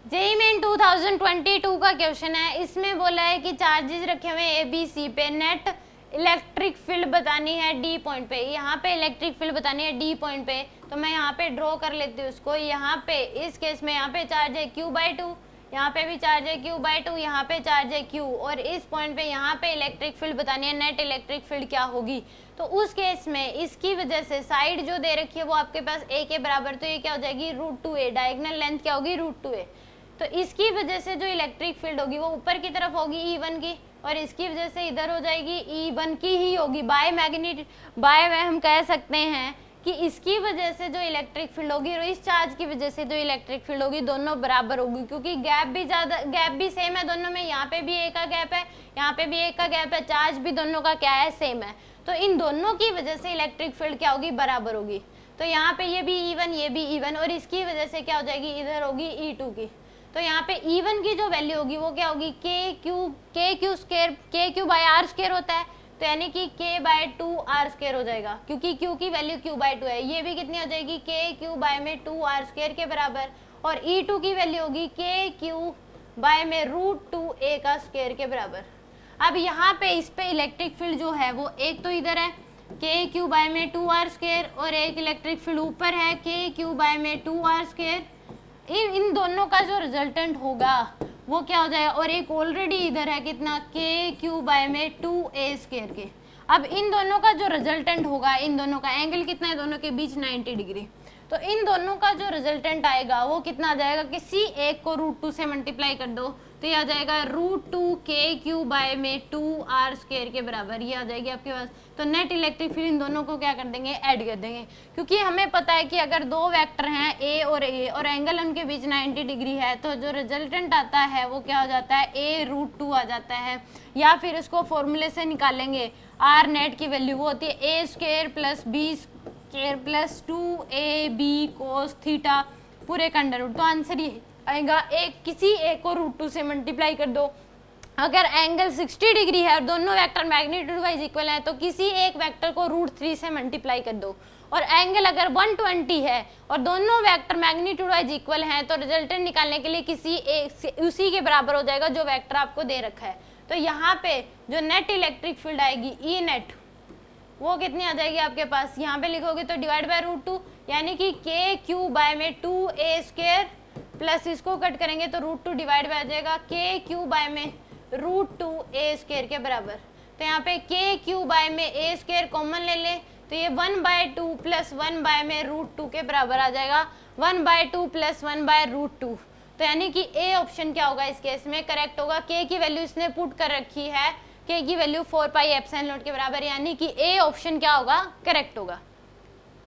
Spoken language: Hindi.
जेईई मेन 2022 का क्वेश्चन है। इसमें बोला है कि चार्जेस रखे हुए ए बी सी पे, नेट इलेक्ट्रिक फील्ड बतानी है डी पॉइंट पे। यहाँ पे इलेक्ट्रिक फील्ड बतानी है डी पॉइंट पे, तो मैं यहाँ पे ड्रॉ कर लेती हूँ उसको। यहाँ पे इस केस में यहाँ पे चार्ज है Q/2, यहाँ पे भी चार्ज है Q/2, यहाँ पे चार्ज है Q, और इस पॉइंट पे यहाँ पे इलेक्ट्रिक फील्ड बतानी है, नेट इलेक्ट्रिक फील्ड क्या होगी। तो उस केस में इसकी वजह से साइड जो दे रखी है वो आपके पास a के बराबर, तो ये क्या हो जाएगी √2a, डायगोनल लेंथ क्या होगी √2a। तो इसकी वजह से जो इलेक्ट्रिक फील्ड होगी वो ऊपर की तरफ होगी E1 की, और इसकी वजह से इधर हो जाएगी E1 की ही होगी बाय मैग्नेट, बाय में हम कह सकते हैं कि इसकी वजह से जो इलेक्ट्रिक फील्ड होगी और इस चार्ज की वजह से जो इलेक्ट्रिक फील्ड होगी दोनों बराबर होगी, क्योंकि गैप भी सेम है दोनों में। यहाँ पे भी ए का गैप है, यहाँ पे भी ए का गैप है, चार्ज भी दोनों का क्या है सेम है। तो इन दोनों की वजह से इलेक्ट्रिक फील्ड क्या होगी बराबर होगी। तो यहाँ पे ये भी E1 ये भी E1, और इसकी वजह से क्या हो जाएगी इधर होगी E2 की। तो यहाँ पे E1 की जो वैल्यू होगी वो क्या होगी KQ/R² होता है, तो यानी कि K/2R² हो जाएगा, क्योंकि Q की वैल्यू Q/2 है। ये भी कितनी हो जाएगी KQ/2R² के बराबर, और E2 की वैल्यू होगी KQ/√2a² के बराबर। अब यहाँ पे इस पे इलेक्ट्रिक फील्ड जो है वो एक तो इधर है KQ/2R², और एक इलेक्ट्रिक फील्ड ऊपर है KQ/2R²। इन दोनों का जो रिजल्टेंट होगा वो क्या हो जाएगा, और एक ऑलरेडी इधर है कितना KQ/2a² के। अब इन दोनों का जो रिजल्टेंट होगा, इन दोनों का एंगल कितना है दोनों के बीच 90 डिग्री, तो इन दोनों का जो रिजल्टेंट आएगा वो कितना आ जाएगा, किसी एक को √2 से मल्टीप्लाई कर दो तो ये आ जाएगा √2 KQ/2R² के बराबर, ये आ जाएगी आपके पास। तो नेट इलेक्ट्रिक फील्ड इन दोनों को क्या कर देंगे ऐड कर देंगे, क्योंकि हमें पता है कि अगर दो वेक्टर हैं A और एंगल उनके बीच 90 डिग्री है, तो जो रिजल्टेंट आता है वो क्या हो जाता है A√2 आ जाता है। या फिर इसको फॉर्मूले से निकालेंगे, R नेट की वैल्यू वो होती है A² + B² + 2AB cos theta पूरे का अंडर रूट। तो आंसर ये आएगा किसी एक को √2 से मल्टीप्लाई कर दो। अगर एंगल 60 डिग्री है और दोनों वेक्टर मैग्नीट्यूड वाइज इक्वल है तो किसी एक वेक्टर को √3 से मल्टीप्लाई कर दो। और एंगल अगर 120 है और दोनों वेक्टर मैग्नीट्यूड वाइज इक्वल हैं तो रिजल्टेंट निकालने के लिए किसी एक से उसी के बराबर हो जाएगा जो वेक्टर आपको दे रखा है। तो यहाँ पे जो नेट इलेक्ट्रिक फील्ड आएगी E नेट वो कितनी आ जाएगी आपके पास, यहाँ पे लिखोगे तो डिवाइड बाय √2, यानी कि KQ/2a² प्लस इसको कट करेंगे तो √2 डिवाइड बाय आ जाएगा KQ/√2a² के बराबर। तो यहाँ पे KQ/a² कॉमन ले ले तो ये 1/2 + 1/√2 के बराबर आ जाएगा, 1/2 + 1/√2। तो यानी कि ए ऑप्शन क्या होगा इस केस में करेक्ट होगा। K की वैल्यू इसने पुट कर रखी है, K की वैल्यू 4πε0 के बराबर, यानी कि ए ऑप्शन क्या होगा करेक्ट होगा।